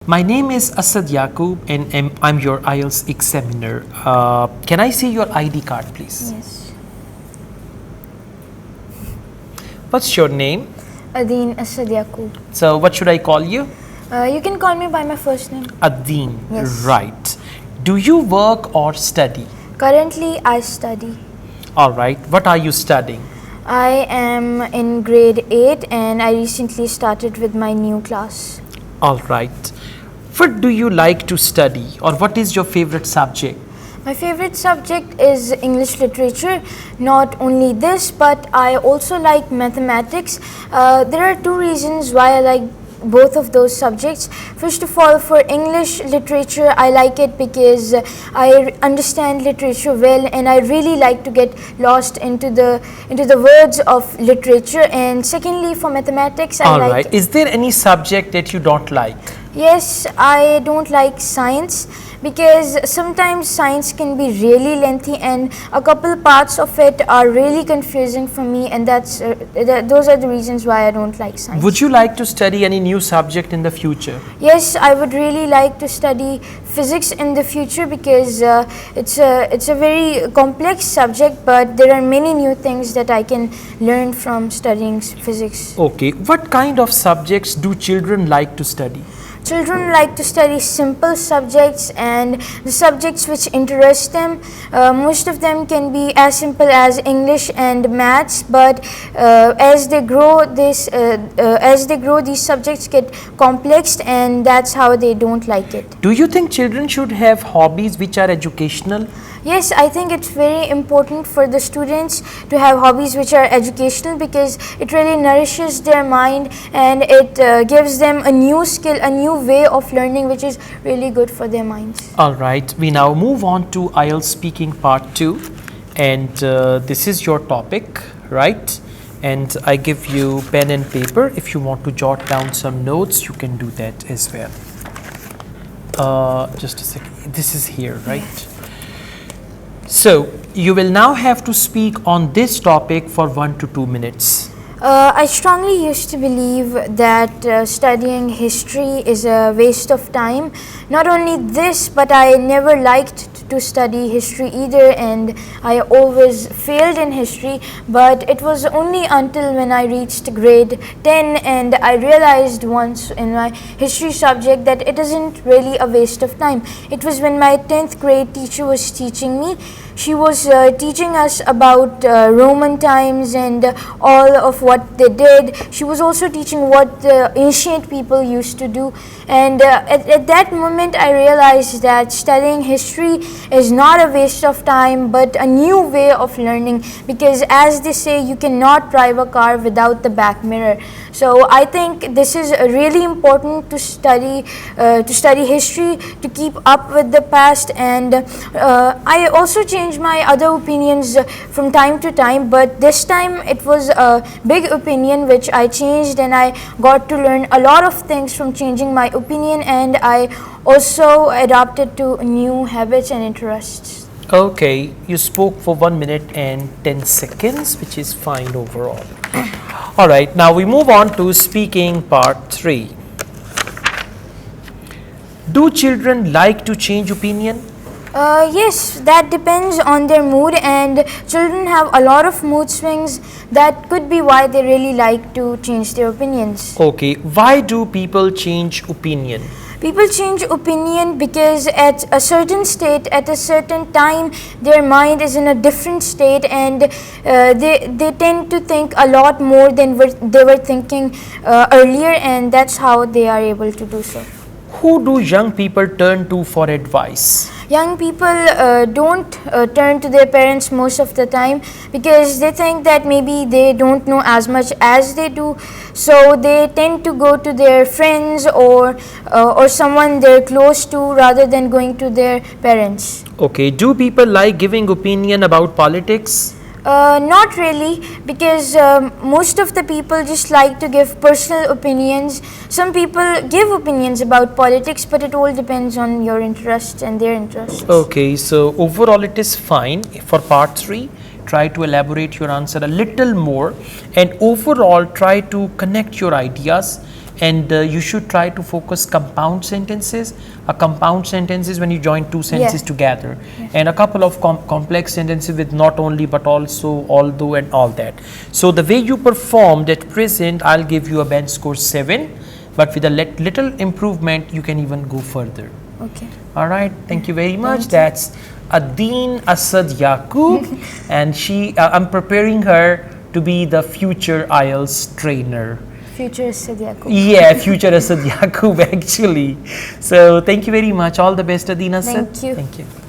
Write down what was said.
My name is Asad Yaqub and I'm your Ielts examiner. Can I see your ID card, please? Yes. What's your name? Adeen Asad Yaqub. So, what should I call you? You can call me by my first name. Adeen. Yes. Right. Do you work or study? Currently, I study. All right. What are you studying? I am in grade 8 and I recently started with my new class. All right. What do you like to study, or what is your favorite subject? My favorite subject is English literature. Not only this, but I also like mathematics. There are two reasons why I like both of those subjects. First of all, for English literature, I like it because I understand literature well, and I really like to get lost into the words of literature. And secondly, for mathematics, All right. Is there any subject that you don't like? Yes, I don't like science because sometimes science can be really lengthy and a couple parts of it are really confusing for me, and those are the reasons why I don't like science. Would you like to study any new subject in the future? Yes, I would really like to study physics in the future because it's a very complex subject, but there are many new things that I can learn from studying physics. Okay. What kind of subjects do children like to study? Children like to study simple subjects and the subjects which interest them. Most of them can be as simple as English and maths, but as they grow, these subjects get complex, and that's how they don't like it. Do you think children should have hobbies which are educational? Yes, I think it's very important for the students to have hobbies which are educational because it really nourishes their mind and it gives them a new skill, a new way of learning, which is really good for their minds. All right, we now move on to IELTS speaking part 2, and this is your topic, right? And I give you pen and paper. If you want to jot down some notes, you can do that as well. Just a second, this is here, right? So, you will now have to speak on this topic for 1 to 2 minutes. I strongly used to believe that studying history is a waste of time. Not only this, but I never liked to study history either, and I always failed in history. But it was only until when I reached grade 10 and I realized once in my history subject that it isn't really a waste of time. It was when my 10th grade teacher was teaching me. She was teaching us about Roman times and all of what they did. She was also teaching what the ancient people used to do, and at that moment I realized that studying history is not a waste of time but a new way of learning, because as they say, you cannot drive a car without the back mirror. So I think this is really important to study history, to keep up with the past, and I also change my other opinions from time to time, but this time it was a big opinion which I changed, and I got to learn a lot of things from changing my opinion, and I also adapted to new habits and interests. Okay, you spoke for 1 minute and 10 seconds, which is fine overall. All right, now we move on to speaking part 3. Do children like to change opinion? Yes, that depends on their mood, and children have a lot of mood swings. That could be why they really like to change their opinions. Okay, why do people change opinion? People change opinion because at a certain state, at a certain time, their mind is in a different state, and they tend to think a lot more than they were thinking earlier, and that's how they are able to do so. Who do young people turn to for advice? Young people don't turn to their parents most of the time because they think that maybe they don't know as much as they do, so they tend to go to their friends or someone they're close to rather than going to their parents. Okay, do people like giving opinion about politics? Not really, because most of the people just like to give personal opinions. Some people give opinions about politics, but it all depends on your interests and their interests. Okay, so overall it is fine. For part 3, try to elaborate your answer a little more, and overall try to connect your ideas and you should try to focus compound sentences. A compound sentence is when you join two sentences together, and a couple of complex sentences with not only but also, although, and all that. So the way you performed at present, I'll give you a bench score 7, but with a little improvement you can even go further. Okay. All right, thank you very much. Thank you. That's Adeen Asad Yaqub, and I'm preparing her to be the future IELTS trainer. Future Asad Yaqub. Yeah, future Asad Yaqub actually. So thank you very much. All the best, Adeen Asad. Thank you. Thank you.